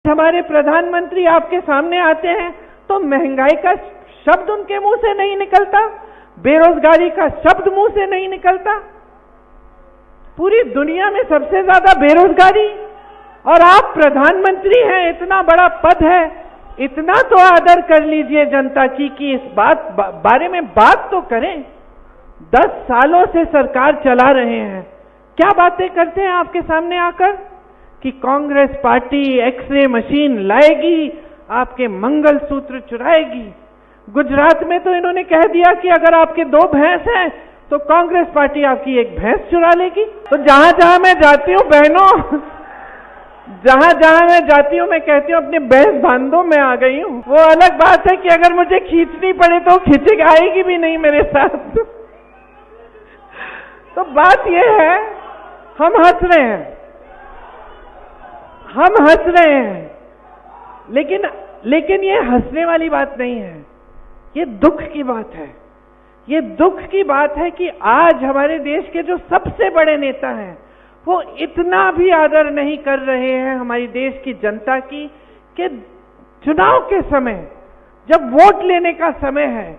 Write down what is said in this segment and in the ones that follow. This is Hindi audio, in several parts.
हमारे प्रधानमंत्री आपके सामने आते हैं तो महंगाई का शब्द उनके मुंह से नहीं निकलता, बेरोजगारी का शब्द मुंह से नहीं निकलता। पूरी दुनिया में सबसे ज्यादा बेरोजगारी, और आप प्रधानमंत्री हैं, इतना बड़ा पद है, इतना तो आदर कर लीजिए जनता की कि इस बारे में बात तो करें। 10 सालों से सरकार चला रहे हैं, क्या बातें करते हैं आपके सामने आकर कि कांग्रेस पार्टी एक्सरे मशीन लाएगी, आपके मंगलसूत्र चुराएगी। गुजरात में तो इन्होंने कह दिया कि अगर आपके 2 भैंस हैं तो कांग्रेस पार्टी आपकी 1 भैंस चुरा लेगी। तो जहां जहां मैं जाती हूं बहनों, जहां जहां मैं जाती हूं मैं कहती हूं अपने भैंस बांधो, मैं आ गई हूं। वो अलग बात है कि अगर मुझे खींचनी पड़े तो खींचे आएगी भी नहीं मेरे साथ। तो बात यह है, हम हंस रहे हैं, हम हंस रहे हैं, लेकिन ये हंसने वाली बात नहीं है, ये दुख की बात है। ये दुख की बात है कि आज हमारे देश के जो सबसे बड़े नेता हैं वो इतना भी आदर नहीं कर रहे हैं हमारी देश की जनता की कि चुनाव के समय जब वोट लेने का समय है,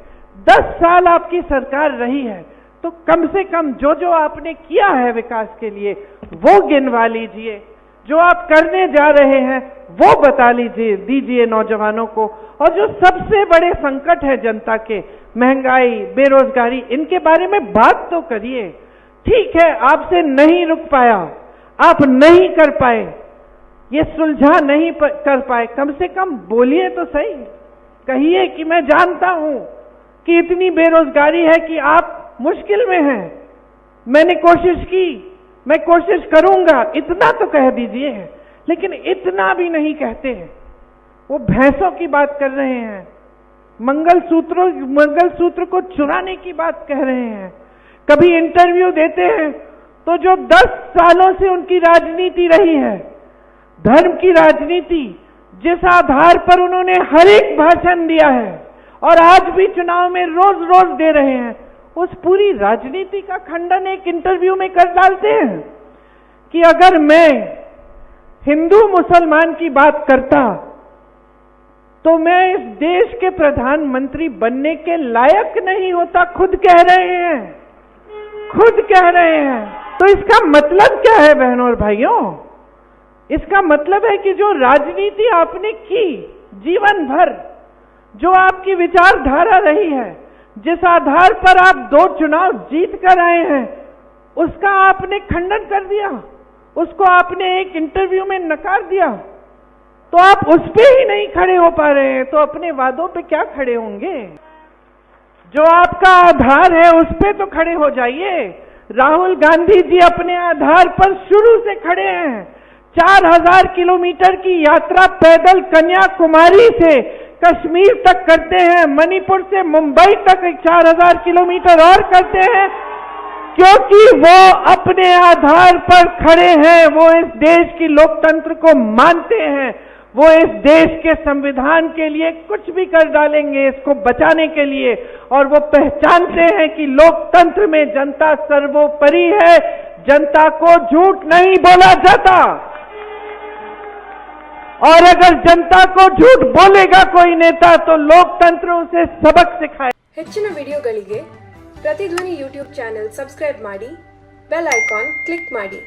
10 साल आपकी सरकार रही है, तो कम से कम जो जो आपने किया है विकास के लिए वो गिनवा लीजिए, जो आप करने जा रहे हैं वो बता लीजिए, दीजिए नौजवानों को। और जो सबसे बड़े संकट है जनता के, महंगाई, बेरोजगारी, इनके बारे में बात तो करिए। ठीक है, आपसे नहीं रुक पाया, आप नहीं कर पाए, ये सुलझा नहीं कर पाए, कम से कम बोलिए तो सही, कहिए कि मैं जानता हूं कि इतनी बेरोजगारी है कि आप मुश्किल में हैं, मैंने कोशिश की, मैं कोशिश करूंगा, इतना तो कह दीजिए। लेकिन इतना भी नहीं कहते हैं, वो भैंसों की बात कर रहे हैं, मंगलसूत्र को चुराने की बात कह रहे हैं। कभी इंटरव्यू देते हैं तो जो 10 सालों से उनकी राजनीति रही है, धर्म की राजनीति, जिस आधार पर उन्होंने हर एक भाषण दिया है और आज भी चुनाव में रोज रोज दे रहे हैं, उस पूरी राजनीति का खंडन एक इंटरव्यू में कर डालते हैं कि अगर मैं हिंदू मुसलमान की बात करता तो मैं इस देश के प्रधानमंत्री बनने के लायक नहीं होता। खुद कह रहे हैं, खुद कह रहे हैं। तो इसका मतलब क्या है बहनों और भाइयों? इसका मतलब है कि जो राजनीति आपने की जीवन भर, जो आपकी विचारधारा रही है, जिस आधार पर आप 2 चुनाव जीत कर आए हैं, उसका आपने खंडन कर दिया, उसको आपने एक इंटरव्यू में नकार दिया। तो आप उस पे ही नहीं खड़े हो पा रहे हैं तो अपने वादों पे क्या खड़े होंगे? जो आपका आधार है उस पे तो खड़े हो जाइए। राहुल गांधी जी अपने आधार पर शुरू से खड़े हैं। 4000 किलोमीटर की यात्रा पैदल कन्याकुमारी से कश्मीर तक करते हैं, मणिपुर से मुंबई तक 4000 किलोमीटर और करते हैं, क्योंकि वो अपने आधार पर खड़े हैं। वो इस देश की लोकतंत्र को मानते हैं, वो इस देश के संविधान के लिए कुछ भी कर डालेंगे इसको बचाने के लिए, और वो पहचानते हैं कि लोकतंत्र में जनता सर्वोपरि है, जनता को झूठ नहीं बोला जाता। और अगर जनता को झूठ बोलेगा कोई नेता तो लोकतंत्र उसे सबक सिखाए। ಹೆಚ್ಚಿನ ವಿಡಿಯೋಗಳಿಗೆ ಪ್ರತಿಧ್ವನಿ ಯೂಟ್ಯೂಬ್ ಚಾನೆಲ್ ಸಬ್ಸ್ಕ್ರೈಬ್ ಮಾಡಿ, ಬೆಲ್ ಐಕಾನ್ ಕ್ಲಿಕ್ ಮಾಡಿ।